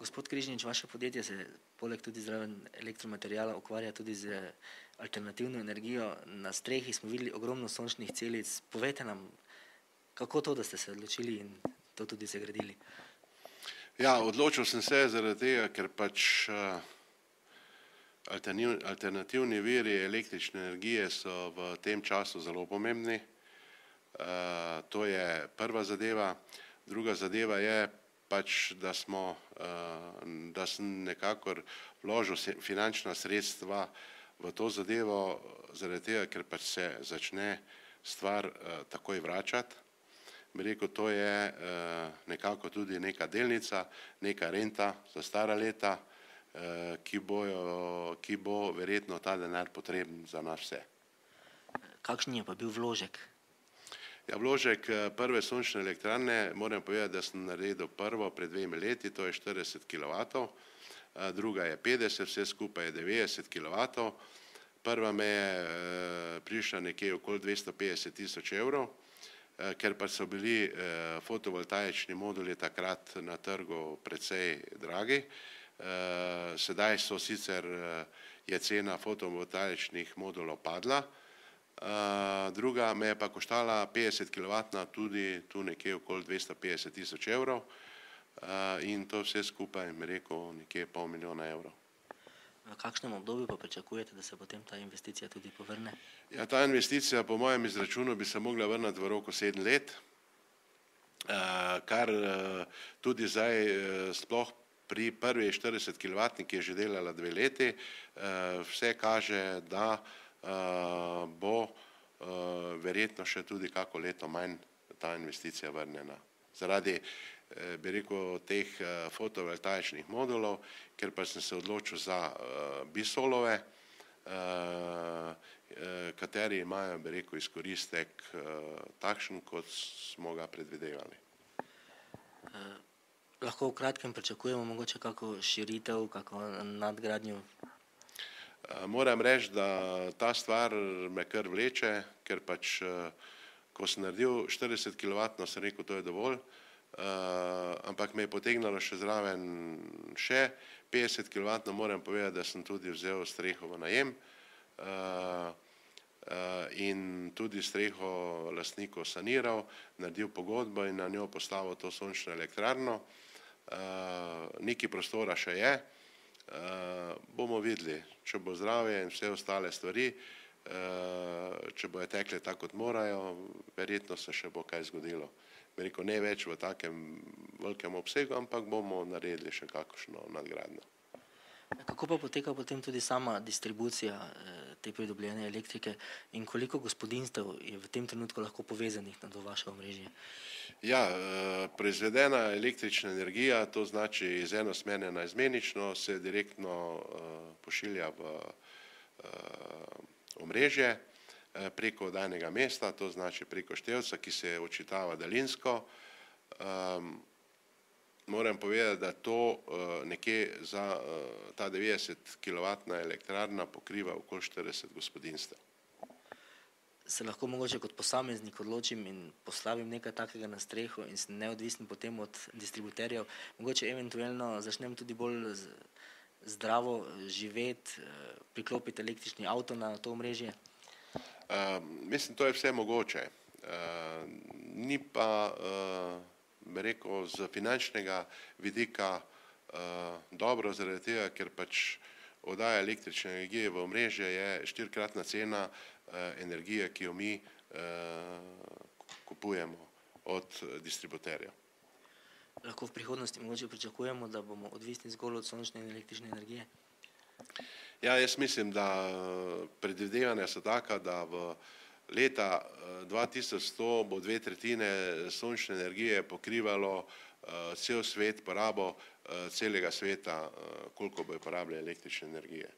Gospod Križnič, vaše podjetje se poleg tudi zraven elektromateriala ukvarja tudi z alternativno energijo. Na strehi smo videli ogromno sončnih celic. Povejte nam, kako to, da ste se odločili in to tudi zgradili? Ja, odločil sem se zaradi tega, ker pač alternativni viri električne energije so v tem času zelo pomembni. To je prva zadeva. Druga zadeva je pač, da sem nekako vložil finančna sredstva v to zadevo, zaradi tega, ker pač se začne stvar takoj vračati. Bi rekel, to je nekako tudi neka delnica, neka renta za stara leta, ki bo verjetno ta denar potreben za nas vse. Kakšen je pa bil vložek? Ja, vložek prve sončne elektrarne, moram povedati, da sem naredil prvo pred 2 leti, to je 40 kilovatov, druga je 50, vse skupaj je 90 kilovatov. Prva me je prišla nekje okoli 250 tisoč evrov, ker pa so bili fotovoltaični moduli takrat na trgu precej dragi. Sedaj sicer je cena fotovoltaičnih modulov padla. Druga me je pa koštala 50 kilovatna, tudi tu nekje okoli 250 tisoč evrov, in to vse skupaj, bi rekel, nekje $500 000 evrov. V kakšnem obdobju pa pričakujete, da se potem ta investicija tudi povrne? Ja, ta investicija po mojem izračunu bi se mogla vrniti v roku 7 let, kar tudi zdaj sploh pri prvi 40 kilovatni, ki je že delala 2 leti, vse kaže, da bo verjetno še tudi kako leto manj ta investicija vrnjena. Zaradi, bi rekel, teh fotovoltaičnih modulov, ker pa sem se odločil za bisolove, kateri imajo, bi rekel, izkoristek takšen, kot smo ga predvidevali. Lahko v kratkem pričakujemo mogoče kako širitev, kako nadgradnjo? Moram reči, da ta stvar me kar vleče, ker pač, ko sem naredil 40 kilovatno, sem rekel, to je dovolj, ampak me je potegnilo še zraven še 50 kilovatno, moram povedati, da sem tudi vzel streho v najem in tudi streho lastniku saniral, naredil pogodbo in na njo postavil to sončno elektrarno. Nekaj prostora še je. Bomo videli, če bo zdravje in vse ostale stvari, če bojo tekle tako, kot morajo, verjetno se še bo kaj zgodilo. Bi rekel, ne več v takem velikem obsegu, ampak bomo naredili še kakšno nadgradnjo. Kako pa poteka potem tudi sama distribucija te pridobljene elektrike in koliko gospodinjstev je v tem trenutku lahko povezanih na to vaše omrežje? Ja, proizvedena električna energija, to znači iz enosmerne na izmenično, se direktno pošilja v omrežje preko oddajnega mesta, to znači preko števca, ki se odčitava daljinsko. Moram povedati, da to nekje za ta 90 kilovatna elektrarna pokriva okoli 40 gospodinjstev. Se lahko mogoče kot posameznik odločim in postavim nekaj takega na streho in sem neodvisen potem od distributerjev, mogoče eventualno začnem tudi bolj zdravo živeti, priklopiti električni avto na to omrežje? Mislim, to je vse mogoče. Ni pa, bi rekel, z finančnega vidika dobro zaradi tega, ker pač oddaja električne energije v omrežje je 4-kratna cena energije, ki jo mi kupujemo od distributerja. Lahko v prihodnosti mogoče pričakujemo, da bomo odvisni zgolj od sončne in električne energije? Ja, jaz mislim, da predvidevanja so taka, da v leta 2100 bo 2/3 sončne energije pokrivalo cel svet, porabo celega sveta, koliko bojo porabili električne energije.